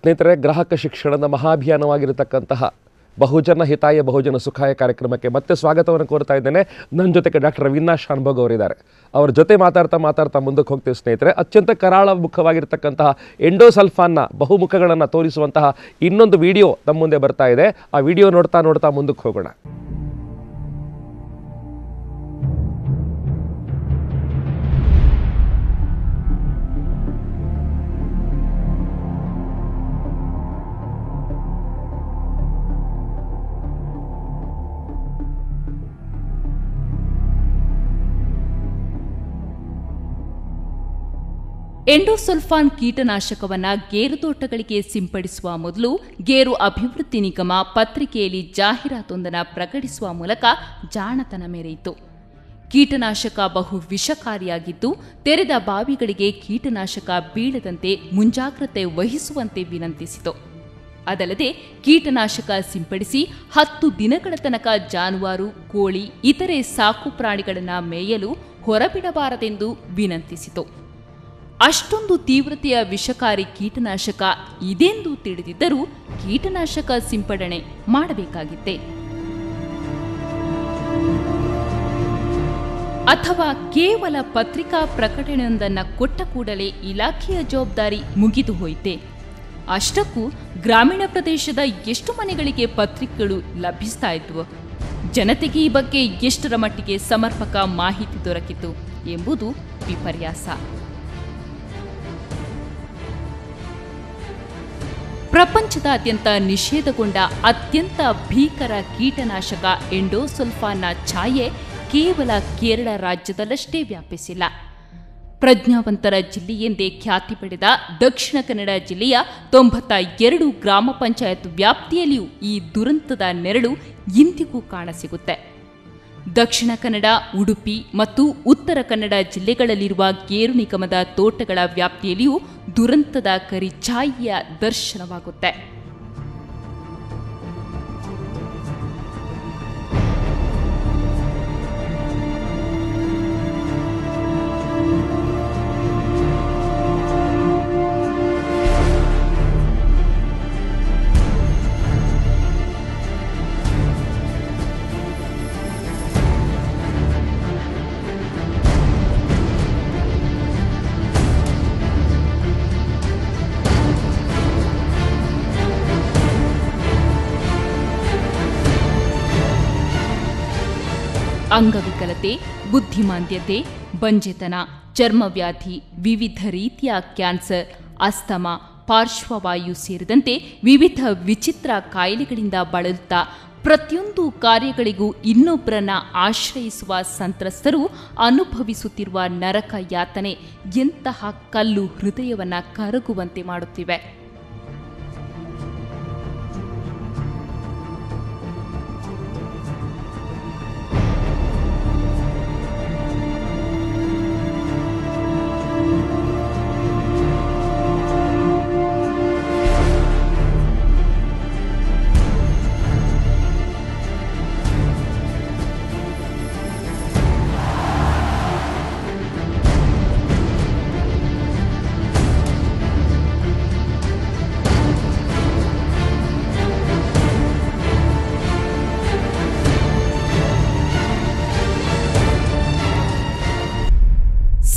ಸ್ನೇಹಿತರೆ, ಗ್ರಾಹಕ ಶಿಕ್ಷಣದ ಮಹಾಭಿಯಾನವಾಗಿರತಕ್ಕಂತಹ ಬಹುಜನ ಹಿತಾಯ ಬಹುಜನ ಸುಖಾಯ ಕಾರ್ಯಕ್ರಮಕ್ಕೆ ಮತ್ತೆ ಸ್ವಾಗತವನ್ನು ಕೋರ್ತಾ ಇದ್ದೇನೆ. ನನ್ನ ಜೊತೆಗೆ ಡಾಕ್ಟರ್ ಅವಿನಾಶ್ ಶಾನ್ಭೋಗ್ ಅವರಿದ್ದಾರೆ. ಅವರ ಜೊತೆ ಮಾತಾಡ್ತಾ ಮುಂದಕ್ಕೆ ಹೋಗ್ತೀವಿ ಸ್ನೇಹಿತರೆ. ಅತ್ಯಂತ ಕರಾಳ ಮುಖವಾಗಿರ್ತಕ್ಕಂತಹ ಎಂಡೋಸಲ್ಫಾನ್ನ ಬಹುಮುಖಗಳನ್ನು ತೋರಿಸುವಂತಹ ಇನ್ನೊಂದು ವಿಡಿಯೋ ನಮ್ಮ ಮುಂದೆ ಬರ್ತಾ ಇದೆ. ಆ ವಿಡಿಯೋ ನೋಡ್ತಾ ಮುಂದಕ್ಕೆ ಹೋಗೋಣ. ಎಂಡೋಸಲ್ಫಾನ್ ಕೀಟನಾಶಕವನ್ನು ಗೇರು ತೋಟಗಳಿಗೆ ಸಿಂಪಡಿಸುವ ಮೊದಲು ಗೇರು ಅಭಿವೃದ್ಧಿ ನಿಗಮ ಪತ್ರಿಕೆಯಲ್ಲಿ ಜಾಹೀರಾತೊಂದನ್ನು ಪ್ರಕಟಿಸುವ ಮೂಲಕ ಜಾಣತನ ಮೆರೆಯಿತು. ಕೀಟನಾಶಕ ಬಹು ವಿಷಕಾರಿಯಾಗಿದ್ದು, ತೆರೆದ ಬಾವಿಗಳಿಗೆ ಕೀಟನಾಶಕ ಬೀಳದಂತೆ ಮುಂಜಾಗ್ರತೆ ವಹಿಸುವಂತೆ ವಿನಂತಿಸಿತು. ಅದಲ್ಲದೆ ಕೀಟನಾಶಕ ಸಿಂಪಡಿಸಿ 10 ದಿನಗಳ ತನಕ ಜಾನುವಾರು, ಕೋಳಿ, ಇತರೆ ಸಾಕು ಪ್ರಾಣಿಗಳನ್ನು ಮೇಯಲು ಹೊರಬಿಡಬಾರದೆಂದು ವಿನಂತಿಸಿತು. ಅಷ್ಟೊಂದು ತೀವ್ರತೆಯ ವಿಷಕಾರಿ ಕೀಟನಾಶಕ ಇದೆಂದು ತಿಳಿದಿದ್ದರೂ ಕೀಟನಾಶಕ ಸಿಂಪಡಣೆ ಮಾಡಬೇಕಾಗಿತ್ತೆ? ಅಥವಾ ಕೇವಲ ಪತ್ರಿಕಾ ಪ್ರಕಟಣೆಯೊಂದನ್ನು ಕೊಟ್ಟ ಕೂಡಲೇ ಇಲಾಖೆಯ ಜವಾಬ್ದಾರಿ ಮುಗಿದು ಹೋಯಿತೆ? ಅಷ್ಟಕ್ಕೂ ಗ್ರಾಮೀಣ ಪ್ರದೇಶದ ಎಷ್ಟು ಮನೆಗಳಿಗೆ ಪತ್ರಿಕೆಗಳು ಲಭಿಸ್ತಾ ಇದ್ವು? ಜನತೆಗೆ ಈ ಬಗ್ಗೆ ಎಷ್ಟರ ಮಟ್ಟಿಗೆ ಸಮರ್ಪಕ ಮಾಹಿತಿ ದೊರಕಿತು ಎಂಬುದು ವಿಪರ್ಯಾಸ. ಪ್ರಪಂಚದಾದ್ಯಂತ ನಿಷೇಧಗೊಂಡ ಅತ್ಯಂತ ಭೀಕರ ಕೀಟನಾಶಕ ಎಂಡೋಸಲ್ಫಾನ್ನ ಛಾಯೆ ಕೇವಲ ಕೇರಳ ರಾಜ್ಯದಲ್ಲಷ್ಟೇ ವ್ಯಾಪಿಸಿಲ್ಲ. ಪ್ರಜ್ಞಾವಂತರ ಜಿಲ್ಲೆಯೆಂದೇ ಖ್ಯಾತಿ ಪಡೆದ ದಕ್ಷಿಣ ಕನ್ನಡ ಜಿಲ್ಲೆಯ 92 ಗ್ರಾಮ ಪಂಚಾಯತ್ ವ್ಯಾಪ್ತಿಯಲ್ಲಿಯೂ ಈ ದುರಂತದ ನೆರಳು ಇಂದಿಗೂ ಕಾಣಸಿಗುತ್ತೆ. ದಕ್ಷಿಣ ಕನ್ನಡ, ಉಡುಪಿ ಮತ್ತು ಉತ್ತರ ಕನ್ನಡ ಜಿಲ್ಲೆಗಳಲ್ಲಿರುವ ಗೇರು ನಿಗಮದ ತೋಟಗಳ ವ್ಯಾಪ್ತಿಯಲ್ಲಿಯೂ ದುರಂತದ ಕರಿಛಾಯೆಯ ದರ್ಶನವಾಗುತ್ತೆ. ಅಂಗವಿಕಲತೆ, ಬುದ್ಧಿಮಾಂದ್ಯತೆ, ಬಂಜೆತನ, ಚರ್ಮವ್ಯಾಧಿ, ವಿವಿಧ ರೀತಿಯ ಕ್ಯಾನ್ಸರ್, ಅಸ್ತಮಾ, ಪಾರ್ಶ್ವವಾಯು ಸೇರಿದಂತೆ ವಿವಿಧ ವಿಚಿತ್ರ ಕಾಯಿಲೆಗಳಿಂದ ಬಳಲುತ್ತಾ ಪ್ರತಿಯೊಂದು ಕಾರ್ಯಗಳಿಗೂ ಇನ್ನೊಬ್ಬರನ್ನ ಆಶ್ರಯಿಸುವ ಸಂತ್ರಸ್ತರು ಅನುಭವಿಸುತ್ತಿರುವ ನರಕ ಯಾತನೆ ಎಂತಹ ಕಲ್ಲು ಹೃದಯವನ್ನ ಕರಗುವಂತೆ ಮಾಡುತ್ತಿವೆ.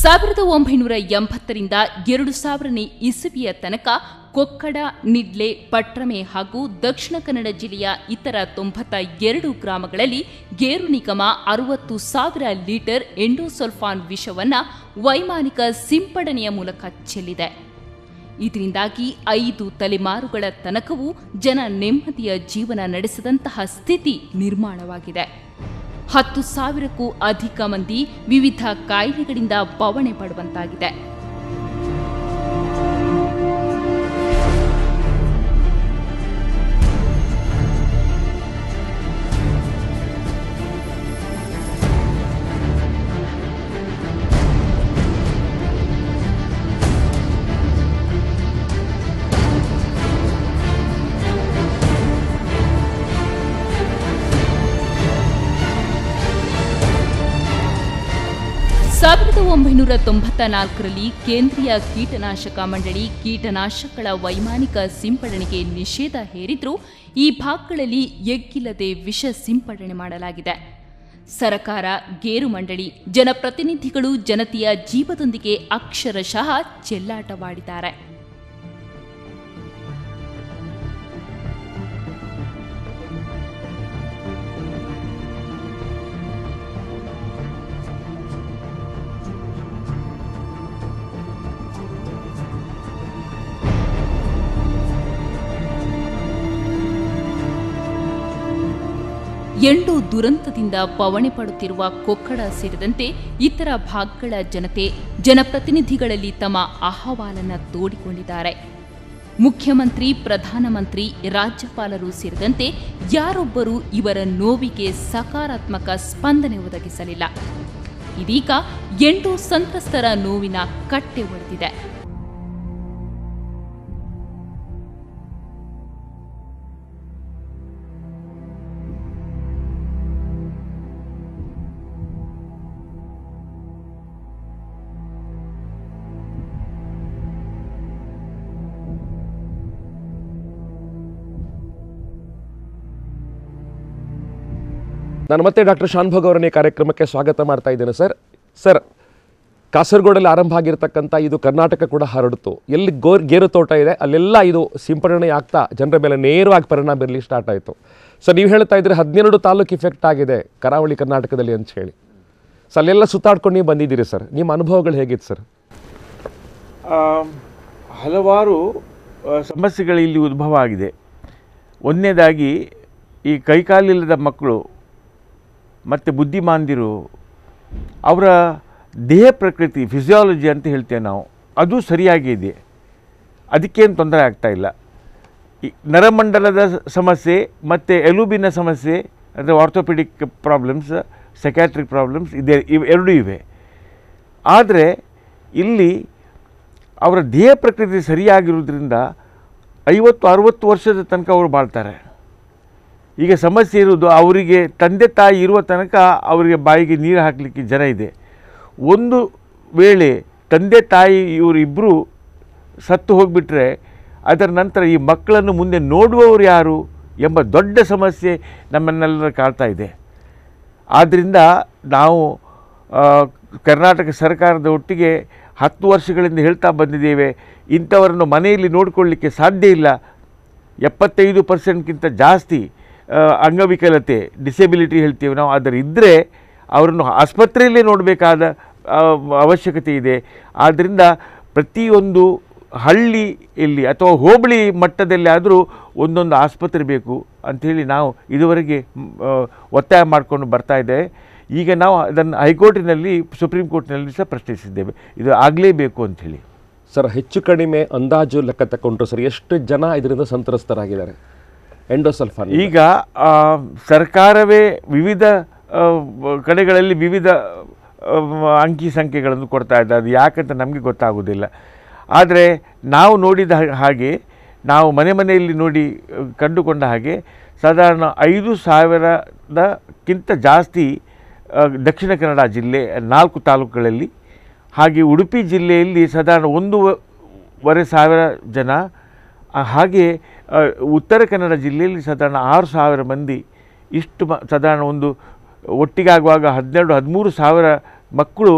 ಸಾವಿರದ 1980ರಿಂದ 2000ನೇ ಇಸವಿಯ ತನಕ ಕೊಕ್ಕಡ, ನಿಡ್ಲೆ, ಪಟ್ರಮೆ ಹಾಗೂ ದಕ್ಷಿಣ ಕನ್ನಡ ಜಿಲ್ಲೆಯ ಇತರ 92 ಗ್ರಾಮಗಳಲ್ಲಿ ಗೇರು ನಿಗಮ 60,000 ಲೀಟರ್ ಎಂಡೋಸಲ್ಫಾನ್ ವಿಷವನ್ನು ವೈಮಾನಿಕ ಸಿಂಪಡಣೆಯ ಮೂಲಕ ಚೆಲ್ಲಿದೆ. ಇದರಿಂದಾಗಿ 5 ತಲೆಮಾರುಗಳ ತನಕವೂ ಜನ ನೆಮ್ಮದಿಯ ಜೀವನ ನಡೆಸದಂತಹ ಸ್ಥಿತಿ ನಿರ್ಮಾಣವಾಗಿದೆ. 10,000ಕ್ಕೂ ಅಧಿಕ ಮಂದಿ ವಿವಿಧ ಕಾಯಿಲೆಗಳಿಂದ ಬವಣೆ ಪಡುವಂತಾಗಿದೆ. 1994ರಲ್ಲಿ ಕೇಂದ್ರೀಯ ಕೀಟನಾಶಕ ಮಂಡಳಿ ಕೀಟನಾಶಕಗಳ ವೈಮಾನಿಕ ಸಿಂಪಡಣೆಗೆ ನಿಷೇಧ ಹೇರಿದ್ರೂ ಈ ಭಾಗಗಳಲ್ಲಿ ಎಗ್ಗಿಲ್ಲದೆ ವಿಷ ಸಿಂಪಡಣೆ ಮಾಡಲಾಗಿದೆ. ಸರಕಾರ, ಗೇರು ಮಂಡಳಿ, ಜನಪ್ರತಿನಿಧಿಗಳು ಜನತೆಯ ಜೀವದೊಂದಿಗೆ ಅಕ್ಷರಶಃ ಚೆಲ್ಲಾಟವಾಡಿದ್ದಾರೆ. ಎಂಡೋ ದುರಂತದಿಂದ ಪವಣೆ ಪಡುತ್ತಿರುವ ಕೊಕ್ಕಡ ಸೇರಿದಂತೆ ಇತರ ಭಾಗಗಳ ಜನತೆ ಜನಪ್ರತಿನಿಧಿಗಳಲ್ಲಿ ತಮ್ಮ ಅಹವಾಲನ್ನು ತೋಡಿಕೊಂಡಿದ್ದಾರೆ. ಮುಖ್ಯಮಂತ್ರಿ, ಪ್ರಧಾನಮಂತ್ರಿ, ರಾಜ್ಯಪಾಲರು ಸೇರಿದಂತೆ ಯಾರೊಬ್ಬರೂ ಇವರ ನೋವಿಗೆ ಸಕಾರಾತ್ಮಕ ಸ್ಪಂದನೆ ಒದಗಿಸಲಿಲ್ಲ. ಇದೀಗ ಎಂಡೋ ಸಂತ್ರಸ್ತರ ನೋವಿನ ಕಟ್ಟೆ ಒಡೆದಿದೆ. ನಾನು ಮತ್ತೆ ಡಾಕ್ಟರ್ ಶಾನ್ಭೋಗ್ ಅವರನ್ನೇ ಕಾರ್ಯಕ್ರಮಕ್ಕೆ ಸ್ವಾಗತ ಮಾಡ್ತಾ ಇದ್ದೇನೆ. ಸರ್, ಕಾಸರಗೋಡಲ್ಲಿ ಆರಂಭ ಆಗಿರ್ತಕ್ಕಂಥ ಇದು ಕರ್ನಾಟಕ ಕೂಡ ಹರಡಿತು. ಎಲ್ಲಿ ಗೇರು ತೋಟ ಇದೆ ಅಲ್ಲೆಲ್ಲ ಇದು ಸಿಂಪಡಣೆ ಆಗ್ತಾ ಜನರ ಮೇಲೆ ನೇರವಾಗಿ ಪರಿಣಾಮ ಬರಲಿ ಸ್ಟಾರ್ಟ್ ಆಯಿತು. ಸರ್, ನೀವು ಹೇಳ್ತಾ ಇದ್ರೆ 12 ತಾಲೂಕು ಇಫೆಕ್ಟ್ ಆಗಿದೆ ಕರಾವಳಿ ಕರ್ನಾಟಕದಲ್ಲಿ ಅಂತ ಹೇಳಿ. ಸೊ ಅಲ್ಲೆಲ್ಲ ಸುತ್ತಾಡ್ಕೊಂಡು ನೀವು ಬಂದಿದ್ದೀರಿ ಸರ್, ನಿಮ್ಮ ಅನುಭವಗಳು ಹೇಗಿತ್ತು ಸರ್? ಹಲವಾರು ಸಮಸ್ಯೆಗಳು ಇಲ್ಲಿ ಉದ್ಭವ ಆಗಿದೆ. ಒಂದನೇದಾಗಿ ಈ ಕೈಕಾಲಿಲ್ಲದ ಮಕ್ಕಳು ಮತ್ತು ಬುದ್ಧಿಮಾಂದಿರು ಅವರ ದೇಹ ಪ್ರಕೃತಿ ಫಿಸಿಯಾಲಜಿ ಅಂತ ಹೇಳ್ತೇವೆ ನಾವು, ಅದು ಸರಿಯಾಗಿದೆ, ಅದಕ್ಕೇನು ತೊಂದರೆ ಆಗ್ತಾಯಿಲ್ಲ. ಈ ನರಮಂಡಲದ ಸಮಸ್ಯೆ ಮತ್ತು ಎಲುಬಿನ ಸಮಸ್ಯೆ ಅಂದರೆ ಆರ್ಥೋಪೆಡಿಕ್ ಪ್ರಾಬ್ಲಮ್ಸ್, ಸೈಕ್ಯಾಟ್ರಿಕ್ ಪ್ರಾಬ್ಲಮ್ಸ್ ಎರಡೂ ಇವೆ. ಆದರೆ ಇಲ್ಲಿ ಅವರ ದೇಹ ಪ್ರಕೃತಿ ಸರಿಯಾಗಿರೋದ್ರಿಂದ 50-60 ವರ್ಷದ ತನಕ ಅವರು ಬಾಳ್ತಾರೆ. ಈಗ ಸಮಸ್ಯೆ ಇರೋದು ಅವರಿಗೆ ತಂದೆ ತಾಯಿ ಇರುವ ತನಕ ಅವರಿಗೆ ಬಾಯಿಗೆ ನೀರು ಹಾಕಲಿಕ್ಕೆ ಜನ ಇದೆ. ಒಂದು ವೇಳೆ ತಂದೆ ತಾಯಿ ಇವರಿಬ್ಬರು ಸತ್ತು ಹೋಗಿಬಿಟ್ರೆ ಅದರ ನಂತರ ಈ ಮಕ್ಕಳನ್ನು ಮುಂದೆ ನೋಡುವವರು ಯಾರು ಎಂಬ ದೊಡ್ಡ ಸಮಸ್ಯೆ ನಮ್ಮನ್ನೆಲ್ಲರ ಕಾಡ್ತಾ ಇದೆ. ಆದ್ದರಿಂದ ನಾವು ಕರ್ನಾಟಕ ಸರ್ಕಾರದ ಒಟ್ಟಿಗೆ 10 ವರ್ಷಗಳಿಂದ ಹೇಳ್ತಾ ಬಂದಿದ್ದೇವೆ, ಇಂಥವರನ್ನು ಮನೆಯಲ್ಲಿ ನೋಡಿಕೊಳ್ಳಲಿಕ್ಕೆ ಸಾಧ್ಯ ಇಲ್ಲ. 75% ಜಾಸ್ತಿ ಅಂಗವಿಕಲತೆ, ಡಿಸೆಬಿಲಿಟಿ ಹೇಳ್ತೀವಿ ನಾವು, ಅದರ ಇದ್ದರೆ ಅವರನ್ನು ಆಸ್ಪತ್ರೆಯಲ್ಲೇ ನೋಡಬೇಕಾದ ಅವಶ್ಯಕತೆ ಇದೆ. ಆದ್ದರಿಂದ ಪ್ರತಿಯೊಂದು ಹಳ್ಳಿಯಲ್ಲಿ ಅಥವಾ ಹೋಬಳಿ ಮಟ್ಟದಲ್ಲಿ ಆದರೂ ಒಂದೊಂದು ಆಸ್ಪತ್ರೆ ಬೇಕು ಅಂಥೇಳಿ ನಾವು ಇದುವರೆಗೆ ಒತ್ತಾಯ ಮಾಡಿಕೊಂಡು ಬರ್ತಾ ಇದ್ದೇವೆ. ಈಗ ನಾವು ಅದನ್ನು ಹೈಕೋರ್ಟಿನಲ್ಲಿ, ಸುಪ್ರೀಂ ಕೋರ್ಟ್ನಲ್ಲಿ ಸಹ ಪ್ರಶ್ನಿಸಿದ್ದೇವೆ, ಇದು ಆಗಲೇಬೇಕು ಅಂಥೇಳಿ. ಸರ್, ಹೆಚ್ಚು ಕಡಿಮೆ ಅಂದಾಜು ಲೆಕ್ಕ ತಗೊಂಡ್ರು ಸರ್, ಎಷ್ಟು ಜನ ಇದರಿಂದ ಸಂತ್ರಸ್ತರಾಗಿದ್ದಾರೆ ಎಂಡೋಸಲ್ಫಾನ್? ಈಗ ಸರ್ಕಾರವೇ ವಿವಿಧ ಕಡೆಗಳಲ್ಲಿ ವಿವಿಧ ಅಂಕಿ ಸಂಖ್ಯೆಗಳನ್ನು ಕೊಡ್ತಾ ಇದ್ದಾರೆ. ಅದು ಯಾಕಂತ ನಮಗೆ ಗೊತ್ತಾಗೋದಿಲ್ಲ. ಆದರೆ ನಾವು ನೋಡಿದ ಹಾಗೆ, ನಾವು ಮನೆಯಲ್ಲಿ ನೋಡಿ ಕಂಡುಕೊಂಡ ಹಾಗೆ ಸಾಧಾರಣ 5,000ಕ್ಕಿಂತ ಜಾಸ್ತಿ ದಕ್ಷಿಣ ಕನ್ನಡ ಜಿಲ್ಲೆ 4 ತಾಲೂಕುಗಳಲ್ಲಿ, ಹಾಗೆ ಉಡುಪಿ ಜಿಲ್ಲೆಯಲ್ಲಿ ಸಾಧಾರಣ 1,500 ಜನ, ಹಾಗೆ ಉತ್ತರ ಕನ್ನಡ ಜಿಲ್ಲೆಯಲ್ಲಿ ಸಾಧಾರಣ 6,000 ಮಂದಿ, ಇಷ್ಟು ಸಾಧಾರಣ ಒಂದು ಒಟ್ಟಿಗಾಗುವಾಗ 12-13 ಸಾವಿರ ಮಕ್ಕಳು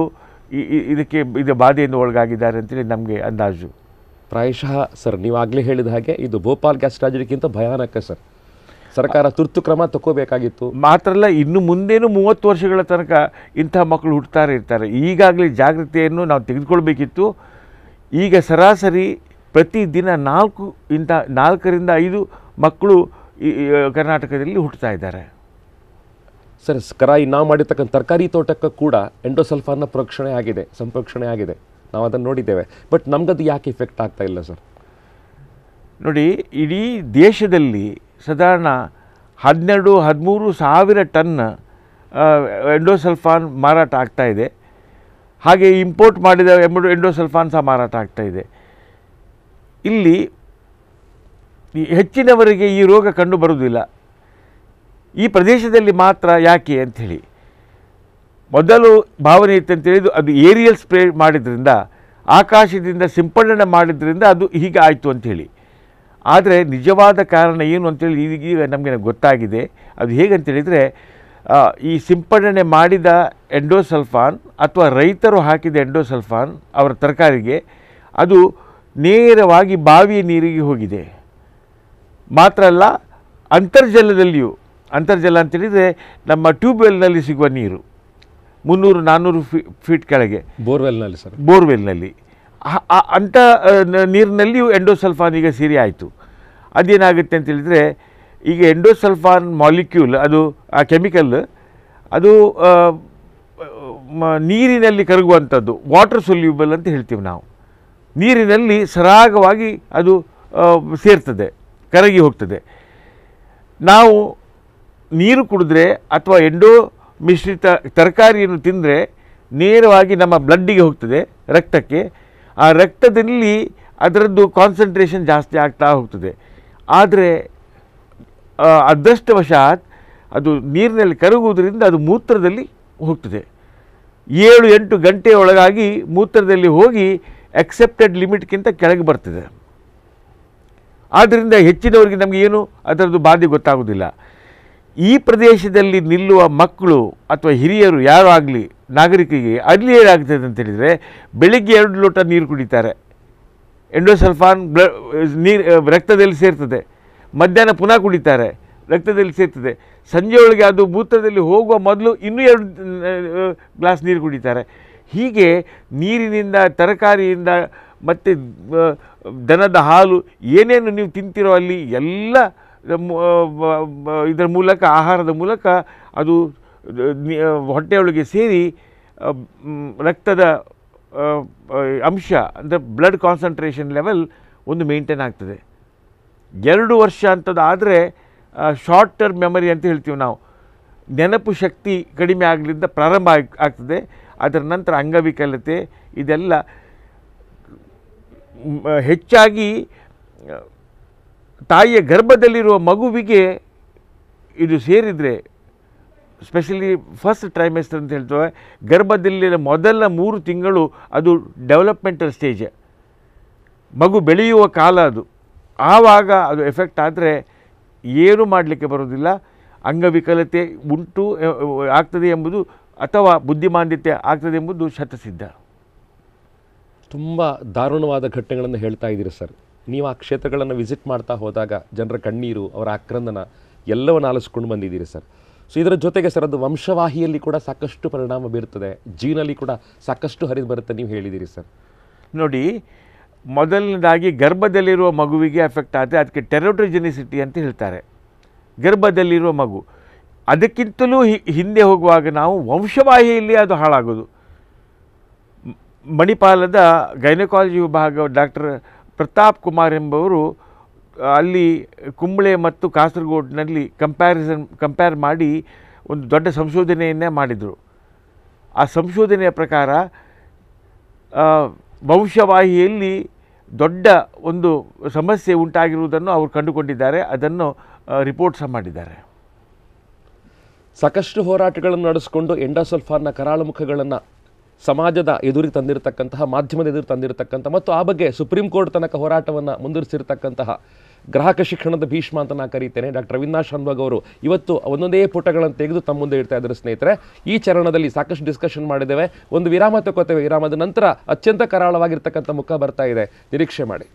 ಇದು ಬಾಧೆಯಿಂದ ಒಳಗಾಗಿದ್ದಾರೆ ಅಂತೇಳಿ ನಮಗೆ ಅಂದಾಜು. ಪ್ರಾಯಶಃ ಸರ್, ನೀವು ಆಗಲೇ ಹೇಳಿದ ಹಾಗೆ ಇದು ಭೋಪಾಲ್ ಗ್ಯಾಸ್ ಟ್ರಾಜಿಡಿಗಿಂತ ಭಯಾನಕ ಸರ್. ಸರ್ಕಾರ ತುರ್ತು ಕ್ರಮ ತಗೋಬೇಕಾಗಿತ್ತು. ಮಾತ್ರ ಅಲ್ಲ, ಇನ್ನು ಮುಂದೇನು 30 ವರ್ಷಗಳ ತನಕ ಇಂಥ ಮಕ್ಕಳು ಹುಟ್ಟುತ್ತಾರೆ ಇರ್ತಾರೆ. ಈಗಾಗಲೇ ಜಾಗೃತಿಯನ್ನು ನಾವು ತೆಗೆದುಕೊಳ್ಬೇಕಿತ್ತು. ಈಗ ಸರಾಸರಿ ಪ್ರತಿದಿನ 4ರಿಂದ 5 ಮಕ್ಕಳು ಕರ್ನಾಟಕದಲ್ಲಿ ಹುಟ್ಟುತ್ತಾ ಇದ್ದಾರೆ. ಸರ್, ನಾವು ಮಾಡಿರ್ತಕ್ಕಂಥ ತರಕಾರಿ ತೋಟಕ್ಕೆ ಕೂಡ ಎಂಡೋಸಲ್ಫಾನ್ನ ಸಂಪ್ರೋಕ್ಷಣೆ ಆಗಿದೆ, ನಾವು ಅದನ್ನು ನೋಡಿದ್ದೇವೆ. ಬಟ್ ನಮಗದು ಯಾಕೆ ಇಫೆಕ್ಟ್ ಆಗ್ತಾ ಇಲ್ಲ ಸರ್? ನೋಡಿ, ಇಡೀ ದೇಶದಲ್ಲಿ ಸಾಧಾರಣ 12-13 ಸಾವಿರ ಟನ್ ಎಂಡೋಸಲ್ಫಾನ್ ಮಾರಾಟ ಆಗ್ತಾ ಇದೆ. ಹಾಗೆ ಇಂಪೋರ್ಟ್ ಮಾಡಿದ ಎಂಡೋಸಲ್ಫಾನ್ ಸಹ ಮಾರಾಟ ಆಗ್ತಾ ಇದೆ. ಇಲ್ಲಿ ಹೆಚ್ಚಿನವರಿಗೆ ಈ ರೋಗ ಕಂಡು ಬರುವುದಿಲ್ಲ. ಈ ಪ್ರದೇಶದಲ್ಲಿ ಮಾತ್ರ ಯಾಕೆ ಅಂಥೇಳಿ ಮೊದಲು ಭಾವನೆ ಇತ್ತಂತೇಳಿದು ಅದು ಏರಿಯಲ್ ಸ್ಪ್ರೇ ಮಾಡಿದ್ರಿಂದ, ಆಕಾಶದಿಂದ ಸಿಂಪಡಣೆ ಮಾಡಿದ್ರಿಂದ ಅದು ಹೀಗೆ ಆಯಿತು ಅಂಥೇಳಿ. ಆದರೆ ನಿಜವಾದ ಕಾರಣ ಏನು ಅಂತೇಳಿ ಈಗ ನಮಗೆ ಗೊತ್ತಾಗಿದೆ. ಅದು ಹೇಗಂತೇಳಿದರೆ, ಈ ಸಿಂಪಡಣೆ ಮಾಡಿದ ಎಂಡೋಸಲ್ಫಾನ್ ಅಥವಾ ರೈತರು ಹಾಕಿದ ಎಂಡೋಸಲ್ಫಾನ್ ಅವರ ತರಕಾರಿಗೆ ಅದು ನೇರವಾಗಿ ಬಾವಿಯ ನೀರಿಗೆ ಹೋಗಿದೆ. ಮಾತ್ರ ಅಲ್ಲ, ಅಂತರ್ಜಲದಲ್ಲಿಯೂ, ಅಂತರ್ಜಲ ಅಂತೇಳಿದರೆ ನಮ್ಮ ಟ್ಯೂಬ್ವೆಲ್ನಲ್ಲಿ ಸಿಗುವ ನೀರು 300-400 ಫೀಟ್ ಕೆಳಗೆ, ಬೋರ್ವೆಲ್ನಲ್ಲಿ ಸರ್, ಬೋರ್ವೆಲ್ನಲ್ಲಿ ಅಂಥ ನೀರಿನಲ್ಲಿಯೂ ಎಂಡೋಸಲ್ಫಾನ್ ಈಗ ಸೇರಿ ಆಯಿತು. ಅದೇನಾಗುತ್ತೆ ಅಂತೇಳಿದರೆ, ಈಗ ಎಂಡೋಸಲ್ಫಾನ್ ಮಾಲಿಕ್ಯೂಲ್, ಅದು ಆ ಕೆಮಿಕಲ್, ಅದು ನೀರಿನಲ್ಲಿ ಕರಗುವಂಥದ್ದು, ವಾಟರ್ ಸೊಲ್ಯೂಬಲ್ ಅಂತ ಹೇಳ್ತೀವಿ ನಾವು. ನೀರಿನಲ್ಲಿ ಸರಾಗವಾಗಿ ಅದು ಸೇರ್ತದೆ, ಕರಗಿ ಹೋಗ್ತದೆ. ನಾವು ನೀರು ಕುಡಿದ್ರೆ ಅಥವಾ ಎಂಡೋ ಮಿಶ್ರಿತ ತರಕಾರಿಯನ್ನು ತಿಂದರೆ ನೇರವಾಗಿ ನಮ್ಮ ಬ್ಲಡ್ಡಿಗೆ ಹೋಗ್ತದೆ, ರಕ್ತಕ್ಕೆ. ಆ ರಕ್ತದಲ್ಲಿ ಅದರದ್ದು ಕಾನ್ಸಂಟ್ರೇಷನ್ ಜಾಸ್ತಿ ಆಗ್ತಾ ಹೋಗ್ತದೆ. ಆದರೆ ಅದೃಷ್ಟವಶಾತ್ ಅದು ನೀರಿನಲ್ಲಿ ಕರಗುವುದರಿಂದ ಅದು ಮೂತ್ರದಲ್ಲಿ ಹೋಗ್ತದೆ. 7-8 ಗಂಟೆಯೊಳಗಾಗಿ ಮೂತ್ರದಲ್ಲಿ ಹೋಗಿ ಎಕ್ಸೆಪ್ಟೆಡ್ ಲಿಮಿಟ್ಗಿಂತ ಕೆಳಗೆ ಬರ್ತದೆ. ಆದ್ದರಿಂದ ಹೆಚ್ಚಿನವರಿಗೆ ನಮಗೆ ಏನು ಅದರದ್ದು ಬಾಧೆ ಗೊತ್ತಾಗೋದಿಲ್ಲ. ಈ ಪ್ರದೇಶದಲ್ಲಿ ನಿಲ್ಲುವ ಮಕ್ಕಳು ಅಥವಾ ಹಿರಿಯರು ಯಾರು ಆಗಲಿ, ನಾಗರಿಕರಿಗೆ ಅಲ್ಲಿ ಏನಾಗ್ತದೆ ಅಂತೇಳಿದರೆ, ಬೆಳಿಗ್ಗೆ 2 ಲೋಟ ನೀರು ಕುಡಿತಾರೆ, ಎಂಡೋಸಲ್ಫಾನ್ ರಕ್ತದಲ್ಲಿ ಸೇರ್ತದೆ. ಮಧ್ಯಾಹ್ನ ಪುನಃ ಕುಡಿತಾರೆ, ರಕ್ತದಲ್ಲಿ ಸೇರ್ತದೆ. ಸಂಜೆಯೊಳಗೆ ಅದು ಮೂತ್ರದಲ್ಲಿ ಹೋಗುವ ಮೊದಲು ಇನ್ನೂ 2 ಗ್ಲಾಸ್ ನೀರು ಕುಡಿತಾರೆ. ಹೀಗೆ ನೀರಿನಿಂದ, ತರಕಾರಿಯಿಂದ ಮತ್ತು ದನದ ಹಾಲು ಏನೇನು ನೀವು ತಿಂತಿರೋ ಅಲ್ಲಿ ಎಲ್ಲ ಇದರ ಮೂಲಕ, ಆಹಾರದ ಮೂಲಕ ಅದು ಹೊಟ್ಟೆಯೊಳಗೆ ಸೇರಿ ರಕ್ತದ ಅಂಶ ಅಂದರೆ ಬ್ಲಡ್ ಕಾನ್ಸಂಟ್ರೇಷನ್ ಲೆವೆಲ್ ಒಂದು ಮೇಂಟೈನ್ ಆಗ್ತದೆ. 2 ವರ್ಷ ಅಂಥದ್ದು ಆದರೆ ಶಾರ್ಟ್ ಟರ್ಮ್ ಮೆಮರಿ ಅಂತ ಹೇಳ್ತೀವಿ ನಾವು. ನೆನಪು ಶಕ್ತಿ ಕಡಿಮೆ ಆಗಲಿಂದ ಪ್ರಾರಂಭ ಆಗ್ತದೆ. ಅದರ ನಂತರ ಅಂಗವಿಕಲತೆ ಇದೆಲ್ಲ ಹೆಚ್ಚಾಗಿ ತಾಯಿಯ ಗರ್ಭದಲ್ಲಿರುವ ಮಗುವಿಗೆ ಇದು ಸೇರಿದರೆ, ಸ್ಪೆಷಲಿ ಫಸ್ಟ್ ಟ್ರೈಮೆಸ್ಟರ್ ಅಂತ ಹೇಳ್ತೇವೆ, ಗರ್ಭದಲ್ಲಿನ ಮೊದಲ 3 ತಿಂಗಳು ಅದು ಡೆವಲಪ್ಮೆಂಟಲ್ ಸ್ಟೇಜ್, ಮಗು ಬೆಳೆಯುವ ಕಾಲ ಅದು. ಆವಾಗ ಅದು ಎಫೆಕ್ಟ್ ಆದರೆ ಏನೂ ಮಾಡಲಿಕ್ಕೆ ಬರೋದಿಲ್ಲ. ಅಂಗವಿಕಲತೆ ಆಗ್ತದೆ ಎಂಬುದು ಅಥವಾ ಬುದ್ಧಿಮಾಂದ್ಯತೆ ಆಗ್ತದೆ ಎಂಬುದು ಶತಸಿದ್ಧ. ತುಂಬ ದಾರುಣವಾದ ಘಟನೆಗಳನ್ನು ಹೇಳ್ತಾ ಇದ್ದೀರಿ ಸರ್. ನೀವು ಆ ಕ್ಷೇತ್ರಗಳನ್ನು ವಿಸಿಟ್ ಮಾಡ್ತಾ ಹೋದಾಗ ಜನರ ಕಣ್ಣೀರು, ಅವರ ಆಕ್ರಂದನ ಎಲ್ಲವನ್ನು ಆಲಿಸ್ಕೊಂಡು ಬಂದಿದ್ದೀರಿ ಸರ್. ಸೊ ಇದರ ಜೊತೆಗೆ ಸರ್, ಅದು ವಂಶವಾಹಿಯಲ್ಲಿ ಕೂಡ ಸಾಕಷ್ಟು ಪರಿಣಾಮ ಬೀರುತ್ತದೆ, ಜೀನಲ್ಲಿ ಕೂಡ ಸಾಕಷ್ಟು ಹರಿದು ಬರುತ್ತೆ ನೀವು ಹೇಳಿದ್ದೀರಿ ಸರ್. ನೋಡಿ, ಮೊದಲನೇದಾಗಿ ಗರ್ಭದಲ್ಲಿರುವ ಮಗುವಿಗೆ ಎಫೆಕ್ಟ್ ಆದರೆ ಅದಕ್ಕೆ ಟೆರೋಟೋಜೆನಿಸಿಟಿ ಅಂತ ಹೇಳ್ತಾರೆ. ಗರ್ಭದಲ್ಲಿರುವ ಮಗು ಅದಕ್ಕಿಂತಲೂ ಹಿಂದೆ ಹೋಗುವಾಗ ನಾವು ವಂಶವಾಹಿಯಲ್ಲಿ ಅದು ಹಾಳಾಗೋದು. ಮಣಿಪಾಲದ ಗೈನಕಾಲಜಿ ವಿಭಾಗ ಡಾಕ್ಟರ್ ಪ್ರತಾಪ್ ಕುಮಾರ್ ಎಂಬವರು ಅಲ್ಲಿ ಕುಂಬಳೆ ಮತ್ತು ಕಾಸರಗೋಡಿನಲ್ಲಿ ಕಂಪೇರ್ ಮಾಡಿ ಒಂದು ದೊಡ್ಡ ಸಂಶೋಧನೆಯನ್ನೇ ಮಾಡಿದರು. ಆ ಸಂಶೋಧನೆಯ ಪ್ರಕಾರ ವಂಶವಾಹಿಯಲ್ಲಿ ದೊಡ್ಡ ಒಂದು ಸಮಸ್ಯೆ ಉಂಟಾಗಿರುವುದನ್ನು ಅವರು ಕಂಡುಕೊಂಡಿದ್ದಾರೆ. ಅದನ್ನು ರಿಪೋರ್ಟ್ ಸಹ ಮಾಡಿದ್ದಾರೆ. ಸಾಕಷ್ಟು ಹೋರಾಟಗಳನ್ನು ನಡೆಸಿಕೊಂಡು ಎಂಡೋಸಲ್ಫಾನ್ನ ಕರಾಳು ಮುಖಗಳನ್ನು ಸಮಾಜದ ಎದುರಿಗೆ ತಂದಿರತಕ್ಕಂತಹ, ಮಾಧ್ಯಮದ ಎದುರು ತಂದಿರತಕ್ಕಂಥ ಮತ್ತು ಆ ಬಗ್ಗೆ ಸುಪ್ರೀಂ ಕೋರ್ಟ್ ತನಕ ಹೋರಾಟವನ್ನು ಮುಂದುವರಿಸಿರ್ತಕ್ಕಂತಹ ಗ್ರಾಹಕ ಶಿಕ್ಷಣದ ಭೀಷ್ಮ ಅಂತ ನಾನು ಕರೀತೇನೆ ಡಾಕ್ಟರ್ ಅವಿನಾಶ್ ಶಾನ್ಭೋಗ್ ಅವರು ಇವತ್ತು ಒಂದೊಂದೇ ಪುಟಗಳನ್ನು ತೆಗೆದು ತಮ್ಮ ಮುಂದೆ ಇಡ್ತಾ ಇದ್ದಾರೆ. ಸ್ನೇಹಿತರೆ, ಈ ಚರಣದಲ್ಲಿ ಸಾಕಷ್ಟು ಡಿಸ್ಕಷನ್ ಮಾಡಿದ್ದೇವೆ. ಒಂದು ವಿರಾಮ ತಗೋತೇವೆ. ವಿರಾಮದ ನಂತರ ಅತ್ಯಂತ ಕರಾಳವಾಗಿರ್ತಕ್ಕಂಥ ಮುಖ ಬರ್ತಾ ಇದೆ, ನಿರೀಕ್ಷೆ ಮಾಡಿ.